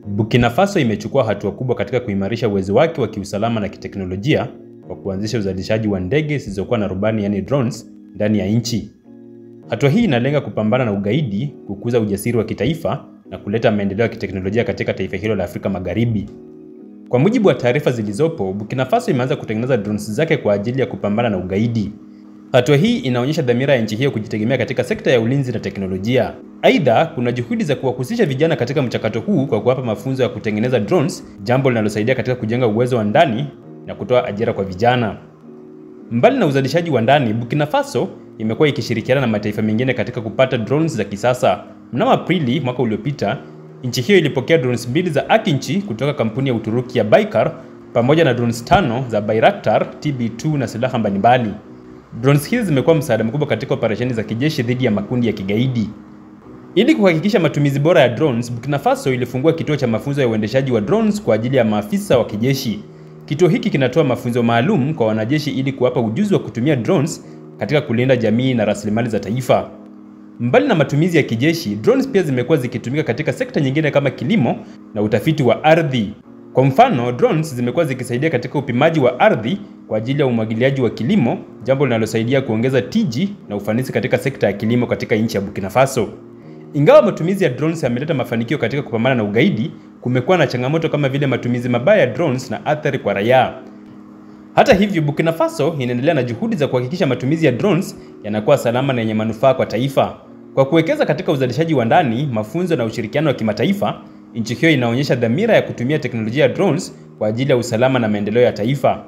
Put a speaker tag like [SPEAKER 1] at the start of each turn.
[SPEAKER 1] Burkina Faso imechukua hatua kubwa katika kuimarisha uwezo wake wa kiusalama na kiteknolojia kwa kuanzisha uzalishaji wa ndege zisizokuwa na rubani yani drones ndani ya nchi. Hatua hii inalenga kupambana na ugaidi, kukuza ujasiri wa kitaifa na kuleta maendeleo ya kiteknolojia katika taifa hilo la Afrika Magharibi. Kwa mujibu wa taarifa zilizopo, Burkina Faso imeanza kutengeneza drones zake kwa ajili ya kupambana na ugaidi. Hatua hii inaonyesha dhamira ya nchi hiyo kujitegemea katika sekta ya ulinzi na teknolojia. Aidha, kuna juhudi za kuwahusisha vijana katika mchakato huu kwa kuwapa mafunzo ya kutengeneza drones, jambo linalosaidia katika kujenga uwezo wa ndani na kutoa ajira kwa vijana. Mbali na uzalishaji wa ndani, Burkina Faso imekuwa ikishirikiana na mataifa mengine katika kupata drones za kisasa. Mnamo Aprili mwaka uliopita, nchi hiyo ilipokea drones 2 za Akinci kutoka kampuni ya Uturuki ya Baykar pamoja na drones 5 za Bayraktar TB2 na silaha mbalimbali. Drones hizi zimekuwa msaada mkubwa katika operesheni za kijeshi dhidi ya makundi ya kigaidi. Ili kuhakikisha matumizi bora ya drones, Burkina Faso ilifungua kituo cha mafunzo ya uendeshaji wa drones kwa ajili ya maafisa wa kijeshi. Kituo hiki kinatoa mafunzo maalum kwa wanajeshi ili kuwapa ujuzi wa kutumia drones katika kulinda jamii na rasilimali za taifa. Mbali na matumizi ya kijeshi, drones pia zimekuwa zikitumika katika sekta nyingine kama kilimo na utafiti wa ardhi. Kwa mfano, drones zimekuwa zikisaidia katika upimaji wa ardhi kwa ajili ya umwagiliaji wa kilimo, jambo linalosaidia kuongeza tiji na ufanisi katika sekta ya kilimo katika nchi ya Burkina Faso. Ingawa matumizi ya drones yameleta mafanikio katika kupambana na ugaidi, kumekuwa na changamoto kama vile matumizi mabaya ya drones na athari kwa raia. Hata hivyo, Burkina Faso inaendelea na juhudi za kuhakikisha matumizi ya drones yanakuwa salama na yenye manufaa kwa taifa. Kwa kuwekeza katika uzalishaji wa ndani, mafunzo na ushirikiano wa kimataifa, nchi hiyo inaonyesha dhamira ya kutumia teknolojia ya drones kwa ajili ya usalama na maendeleo ya taifa.